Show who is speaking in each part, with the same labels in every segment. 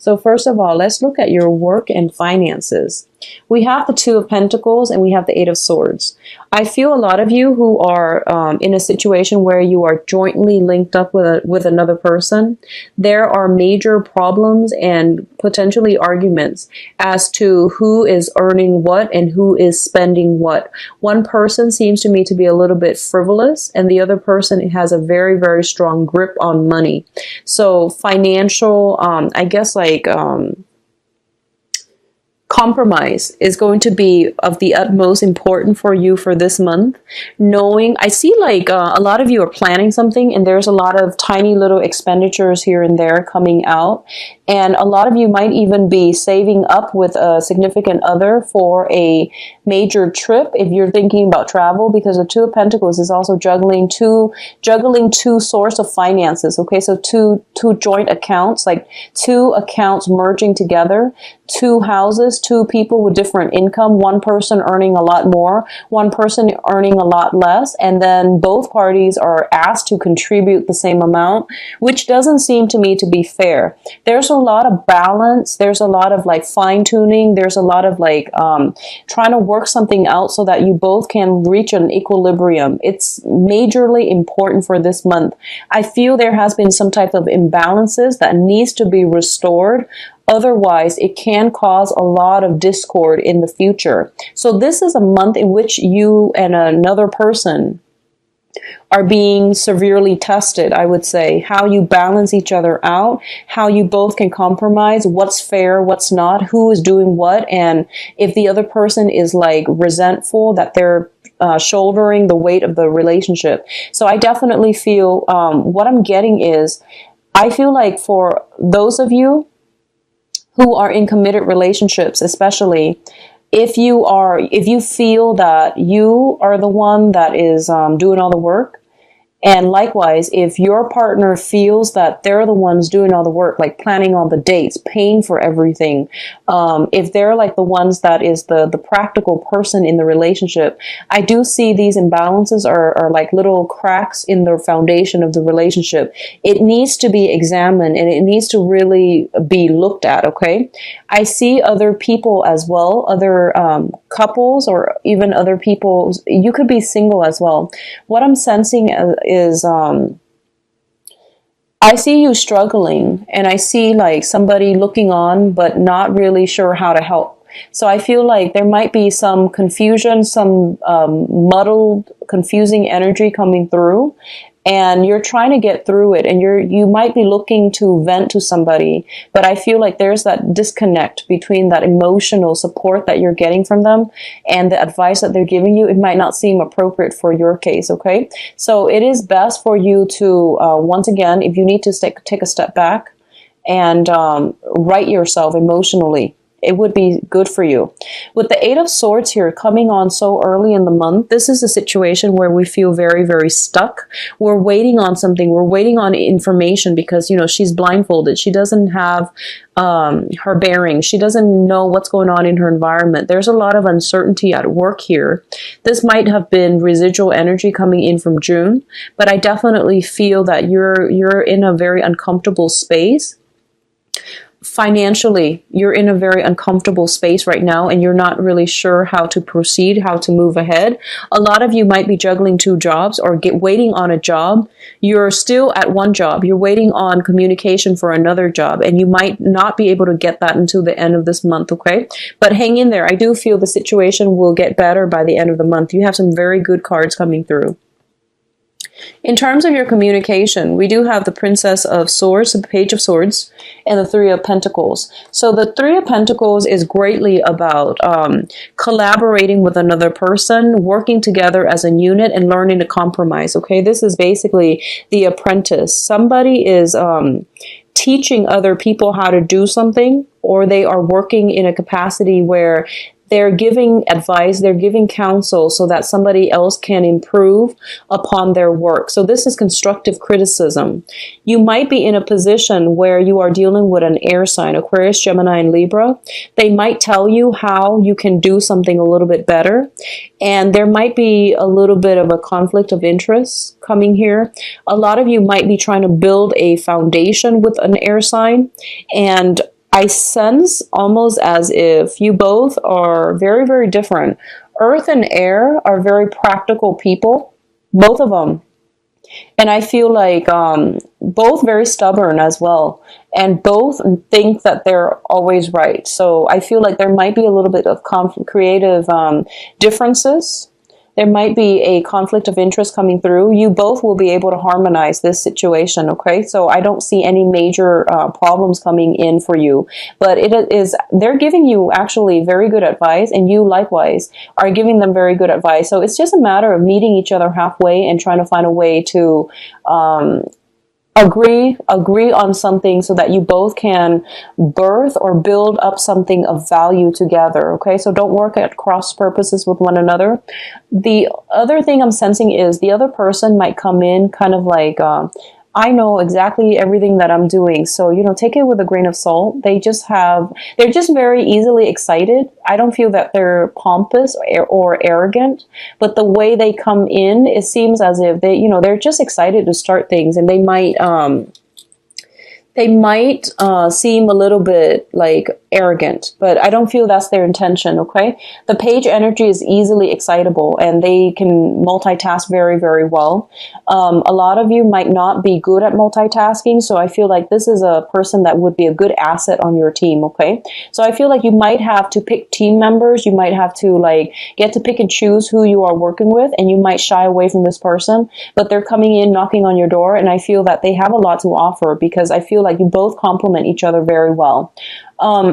Speaker 1: So first of all, let's look at your work and finances. We have the Two of Pentacles and we have the Eight of Swords. I feel a lot of you who are in a situation where you are jointly linked up with another person, there are major problems and potentially arguments as to who is earning what and who is spending what. One person seems to me to be a little bit frivolous and the other person has a very, very strong grip on money. So financial, I guess like compromise is going to be of the utmost important for you for this month. Knowing, I see like a lot of you are planning something and there's a lot of tiny little expenditures here and there coming out. And a lot of you might even be saving up with a significant other for a major trip if you're thinking about travel, because the Two of Pentacles is also juggling two source of finances. Okay, so two joint accounts, like two accounts merging together, two houses, two people with different income, one person earning a lot more, one person earning a lot less, and then both parties are asked to contribute the same amount, which doesn't seem to me to be fair. There's a lot of balance. There's a lot of like fine tuning. There's a lot of like trying to work something out so that you both can reach an equilibrium. It's majorly important for this month. I feel there has been some type of imbalances that needs to be restored. Otherwise, it can cause a lot of discord in the future. So this is a month in which you and another person are being severely tested, I would say. How you balance each other out, how you both can compromise, what's fair, what's not, who is doing what, and if the other person is like resentful that they're shouldering the weight of the relationship. So I definitely feel what I'm getting is, I feel like for those of you who are in committed relationships, especially, if you feel that you are the one that is doing all the work, and likewise, if your partner feels that they're the ones doing all the work, like planning all the dates, paying for everything, if they're like the ones that is the practical person in the relationship, I do see these imbalances are like little cracks in the foundation of the relationship. It needs to be examined and it needs to really be looked at, okay? I see other people as well, other couples or even other people. You could be single as well. What I'm sensing is I see you struggling, and I see like somebody looking on but not really sure how to help. So I feel like there might be some confusion, some muddled, confusing energy coming through, and you're trying to get through it, and you might be looking to vent to somebody, but I feel like there's that disconnect between that emotional support that you're getting from them and the advice that they're giving you. It might not seem appropriate for your case, okay? So it is best for you to, once again, if you need to take a step back and right yourself emotionally, it would be good for you. With the Eight of Swords here coming on so early in the month, this is a situation where we feel very, very stuck. We're waiting on something. We're waiting on information because, you know, she's blindfolded. She doesn't have her bearings. She doesn't know what's going on in her environment. There's a lot of uncertainty at work here. This might have been residual energy coming in from June, but I definitely feel that you're in a very uncomfortable space. Financially, you're in a very uncomfortable space right now and you're not really sure how to proceed, how to move ahead. A lot of you might be juggling two jobs or waiting on a job. You're still at one job. You're waiting on communication for another job, and you might not be able to get that until the end of this month, okay? But hang in there. I do feel the situation will get better by the end of the month. You have some very good cards coming through. In terms of your communication, we do have the Princess of Swords, the Page of Swords, and the Three of Pentacles. So the Three of Pentacles is greatly about collaborating with another person, working together as a unit, and learning to compromise, okay? This is basically the apprentice. Somebody is teaching other people how to do something, or they are working in a capacity where they're giving advice, they're giving counsel so that somebody else can improve upon their work. So this is constructive criticism. You might be in a position where you are dealing with an air sign, Aquarius, Gemini, and Libra. They might tell you how you can do something a little bit better. And there might be a little bit of a conflict of interest coming here. A lot of you might be trying to build a foundation with an air sign, and I sense almost as if you both are very, very different. Earth and air are very practical people, both of them. And I feel like both very stubborn as well. And both think that they're always right. So I feel like there might be a little bit of creative differences. There might be a conflict of interest coming through. You both will be able to harmonize this situation, okay? So I don't see any major problems coming in for you. But they're giving you actually very good advice, and you likewise are giving them very good advice. So it's just a matter of meeting each other halfway and trying to find a way to agree on something so that you both can birth or build up something of value together. Okay, so don't work at cross purposes with one another. The other thing I'm sensing is the other person might come in kind of like, I know exactly everything that I'm doing. So, take it with a grain of salt. They're just very easily excited. I don't feel that they're pompous or arrogant, but the way they come in, it seems as if they're just excited to start things, and they might seem a little bit like arrogant, but I don't feel that's their intention, okay? The page energy is easily excitable, and they can multitask very, very well. A lot of you might not be good at multitasking, so I feel like this is a person that would be a good asset on your team, okay? So I feel like you might have to pick team members. You might have to get to pick and choose who you are working with, and you might shy away from this person, but they're coming in, knocking on your door, and I feel that they have a lot to offer because I feel like you both complement each other very well.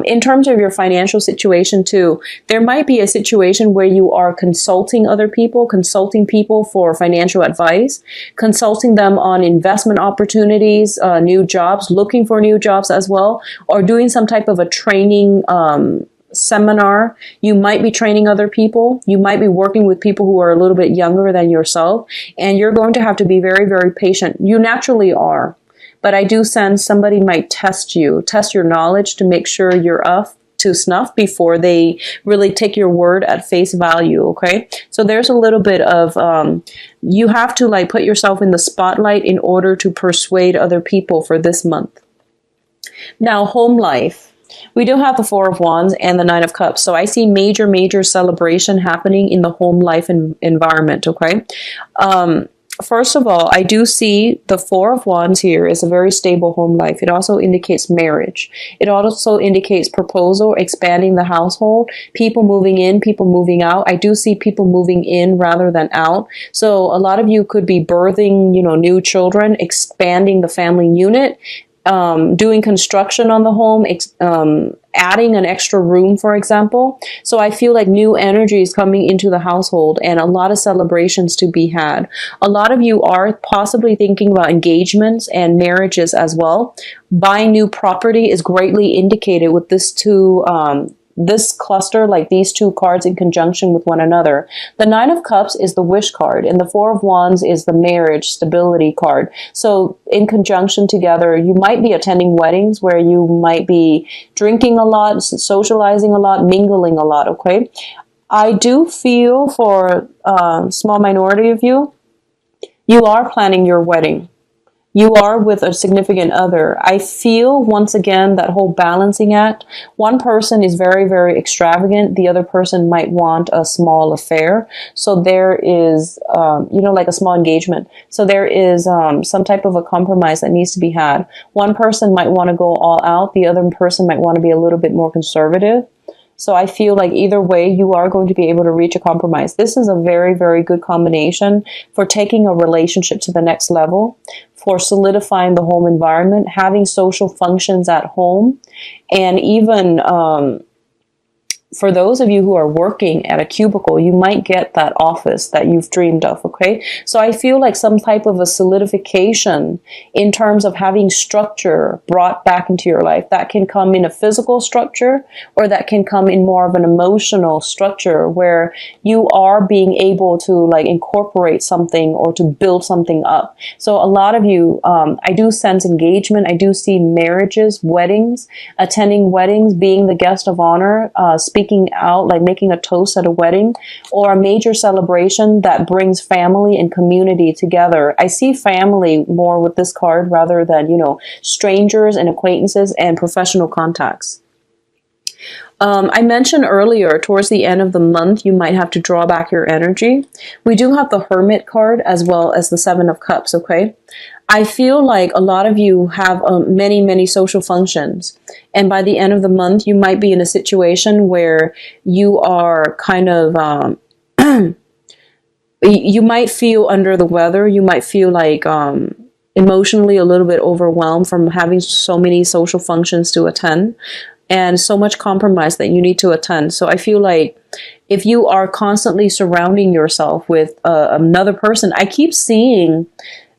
Speaker 1: In terms of your financial situation too, there might be a situation where you are consulting other people, consulting people for financial advice, consulting them on investment opportunities, new jobs, looking for new jobs as well, or doing some type of a training seminar. You might be training other people. You might be working with people who are a little bit younger than yourself, and you're going to have to be very, very patient. You naturally are. But I do sense somebody might test your knowledge to make sure you're up to snuff before they really take your word at face value, okay? So there's a little bit of, you have to put yourself in the spotlight in order to persuade other people for this month. Now, home life. We do have the Four of Wands and the Nine of Cups. So I see major, major celebration happening in the home life environment, okay? First of all, I do see the Four of Wands here is a very stable home life. It also indicates marriage. It also indicates proposal, expanding the household, people moving in, people moving out. I do see people moving in rather than out. So a lot of you could be birthing, new children, expanding the family unit, doing construction on the home, adding an extra room, for example. So I feel like new energy is coming into the household and a lot of celebrations to be had. A lot of you are possibly thinking about engagements and marriages as well. Buying new property is greatly indicated with this this cluster, like these two cards in conjunction with one another. The Nine of Cups is the wish card, and the Four of Wands is the marriage stability card. So in conjunction together, you might be attending weddings where you might be drinking a lot, socializing a lot, mingling a lot, okay? I do feel for a small minority of you, you are planning your wedding. You are with a significant other. I feel, once again, that whole balancing act. One person is very, very extravagant. The other person might want a small affair. So there is, like a small engagement. So there is some type of a compromise that needs to be had. One person might want to go all out. The other person might want to be a little bit more conservative. So I feel like either way, you are going to be able to reach a compromise. This is a very, very good combination for taking a relationship to the next level, for solidifying the home environment, having social functions at home, and even for those of you who are working at a cubicle, you might get that office that you've dreamed of, okay? So I feel like some type of a solidification in terms of having structure brought back into your life. That can come in a physical structure, or that can come in more of an emotional structure where you are being able to incorporate something or to build something up. So a lot of you, I do sense engagement. I do see marriages, weddings, attending weddings, being the guest of honor, speaking making out, like making a toast at a wedding or a major celebration that brings family and community together. I see family more with this card rather than, you know, strangers and acquaintances and professional contacts. I mentioned earlier, towards the end of the month, you might have to draw back your energy. We do have the Hermit card as well as the Seven of Cups, okay? I feel like a lot of you have many social functions. And by the end of the month, you might be in a situation where you are kind of, you might feel under the weather. You might feel like emotionally a little bit overwhelmed from having so many social functions to attend. And so much compromise that you need to attend. So I feel like if you are constantly surrounding yourself with another person, I keep seeing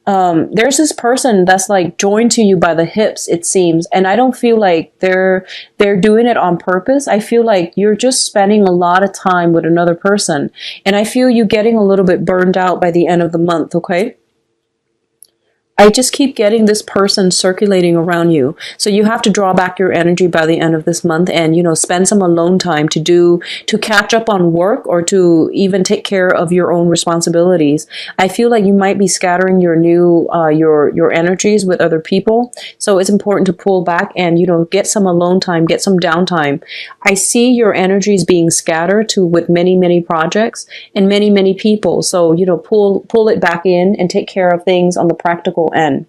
Speaker 1: there's this person that's like joined to you by the hips, it seems. And I don't feel like they're doing it on purpose. I feel like you're just spending a lot of time with another person. And I feel you getting a little bit burned out by the end of the month, okay? I just keep getting this person circulating around you. So you have to draw back your energy by the end of this month and, you know, spend some alone time to catch up on work or to even take care of your own responsibilities. I feel like you might be scattering your your energies with other people. So it's important to pull back and, you know, get some alone time, get some downtime. I see your energies being scattered with many projects and many people. So, you know, pull it back in and take care of things on the practical end.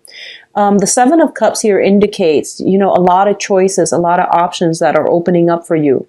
Speaker 1: The Seven of Cups here indicates, you know, a lot of choices, a lot of options that are opening up for you.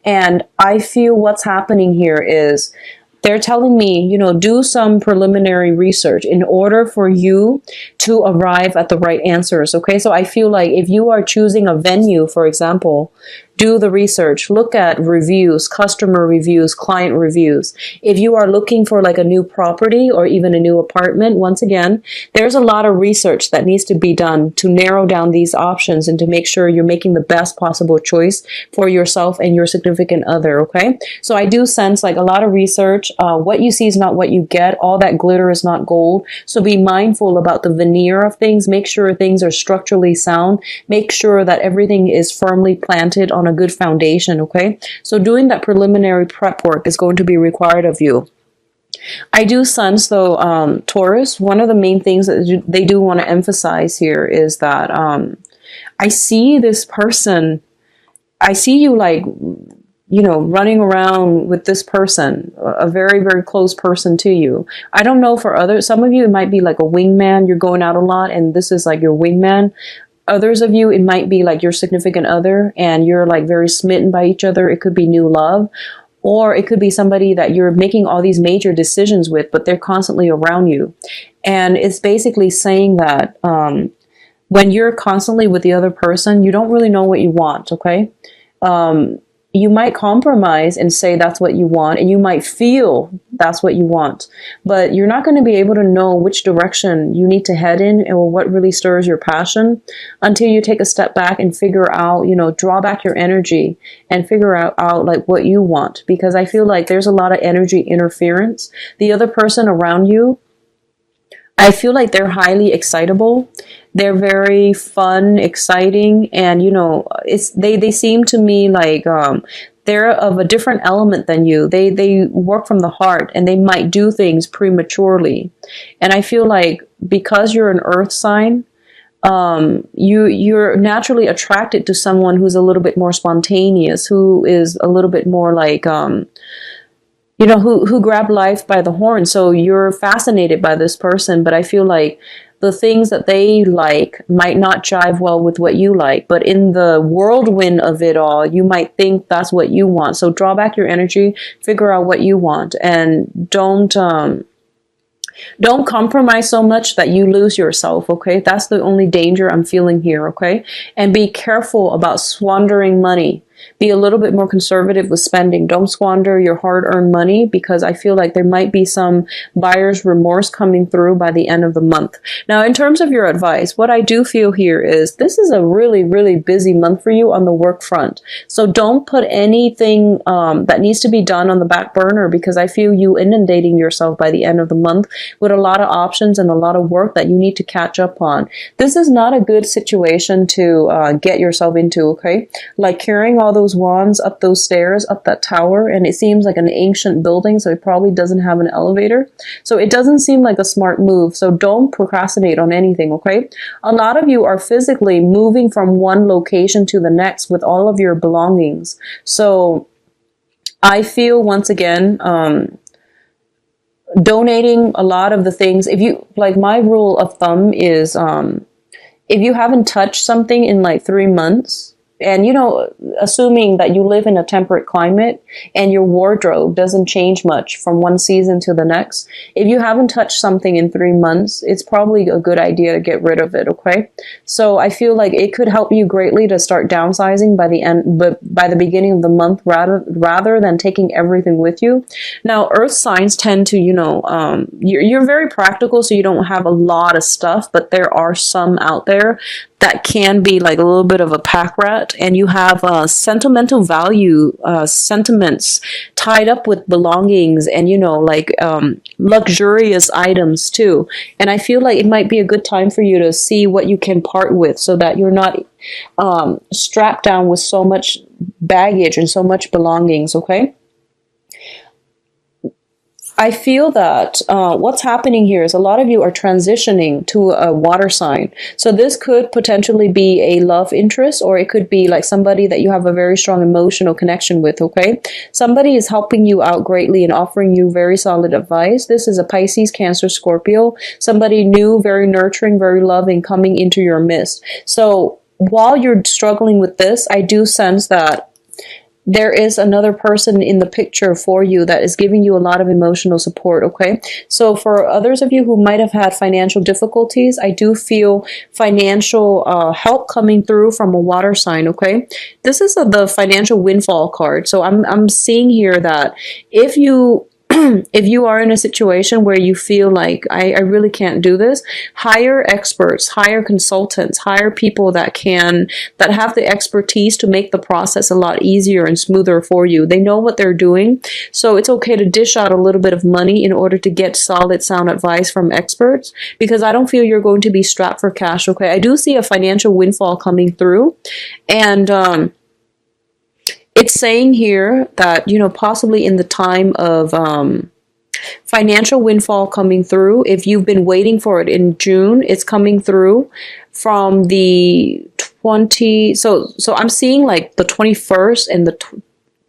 Speaker 1: And I feel what's happening here is they're telling me, you know, do some preliminary research in order for you to arrive at the right answers. Okay, so I feel like if you are choosing a venue, for example, do the research, look at reviews, customer reviews, client reviews. If you are looking for like a new property or even a new apartment, once again, there's a lot of research that needs to be done to narrow down these options and to make sure you're making the best possible choice for yourself and your significant other, okay? So I do sense like a lot of research. What you see is not what you get. All that glitter is not gold. So be mindful about the veneer of things. Make sure things are structurally sound. Make sure that everything is firmly planted on a good foundation, okay? So doing that preliminary prep work is going to be required of you. I do sense though, Taurus, one of the main things that they do want to emphasize here is that I see this person, I see you like, you know, running around with this person, a very close person to you. I don't know for others, some of you it might be like a wingman, you're going out a lot and this is like your wingman. Others of you, it might be like your significant other and you're like very smitten by each other. It could be new love, or it could be somebody that you're making all these major decisions with, but they're constantly around you. And it's basically saying that when you're constantly with the other person, you don't really know what you want, okay? You might compromise and say that's what you want, and you might feel that's what you want, but you're not going to be able to know which direction you need to head in or what really stirs your passion until you take a step back and figure out, you know, draw back your energy and figure out like what you want, because I feel like there's a lot of energy interference. The other person around you, I feel like they're highly excitable. They're very fun, exciting, and you know, they seem to me like they're of a different element than you. They work from the heart, and they might do things prematurely. And I feel like because you're an earth sign, you're naturally attracted to someone who's a little bit more spontaneous, who is a little bit more like you know, who grab life by the horn. So you're fascinated by this person, but I feel like the things that they like might not jive well with what you like. But in the whirlwind of it all, you might think that's what you want. So draw back your energy, figure out what you want, and don't compromise so much that you lose yourself, okay? That's the only danger I'm feeling here, okay? And be careful about squandering money. Be a little bit more conservative with spending. Don't squander your hard-earned money, because I feel like there might be some buyer's remorse coming through by the end of the month. Now, in terms of your advice, what I do feel here is this is a really busy month for you on the work front. So don't put anything that needs to be done on the back burner, because I feel you inundating yourself by the end of the month with a lot of options and a lot of work that you need to catch up on. This is not a good situation to get yourself into, okay? Like carrying all saw those wands up those stairs, up that tower, and it seems like an ancient building, so it probably doesn't have an elevator. So it doesn't seem like a smart move, so don't procrastinate on anything, okay? A lot of you are physically moving from one location to the next with all of your belongings. So I feel, once again, donating a lot of the things. If you, like, my rule of thumb is, if you haven't touched something in like 3 months, and, you know, assuming that you live in a temperate climate and your wardrobe doesn't change much from one season to the next, if you haven't touched something in 3 months, it's probably a good idea to get rid of it, okay? So I feel like it could help you greatly to start downsizing by the end, but by the beginning of the month, rather than taking everything with you. Now, earth signs tend to, you know, you're very practical, so you don't have a lot of stuff, but there are some out there that can be like a little bit of a pack rat, and you have sentimental value, sentiments tied up with belongings and, you know, like luxurious items too. And I feel like it might be a good time for you to see what you can part with, so that you're not strapped down with so much baggage and so much belongings, okay? I feel that what's happening here is a lot of you are transitioning to a water sign. So this could potentially be a love interest, or it could be like somebody that you have a very strong emotional connection with, okay? Somebody is helping you out greatly and offering you very solid advice. This is a Pisces, Cancer, Scorpio. Somebody new, very nurturing, very loving, coming into your midst. So while you're struggling with this, I do sense that there is another person in the picture for you that is giving you a lot of emotional support, okay? So for others of you who might have had financial difficulties, I do feel financial help coming through from a water sign, okay? This is the financial windfall card. So I'm seeing here that if you if you are in a situation where you feel like, I really can't do this, hire experts, hire consultants, hire people that have the expertise to make the process a lot easier and smoother for you. They know what they're doing. So it's okay to dish out a little bit of money in order to get solid, sound advice from experts, because I don't feel you're going to be strapped for cash, okay? I do see a financial windfall coming through, and it's saying here that, you know, possibly in the time of financial windfall coming through, if you've been waiting for it in June, it's coming through from the 20. So I'm seeing like the 21st and the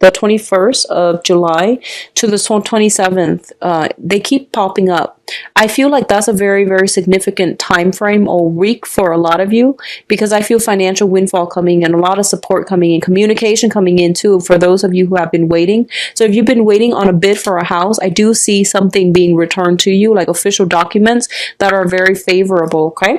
Speaker 1: 21st of July to the 27th. They keep popping up. I feel like that's a very, very significant time frame or week for a lot of you, because I feel financial windfall coming and a lot of support coming in, communication coming in too for those of you who have been waiting. So if you've been waiting on a bid for a house, I do see something being returned to you, like official documents that are very favorable, okay?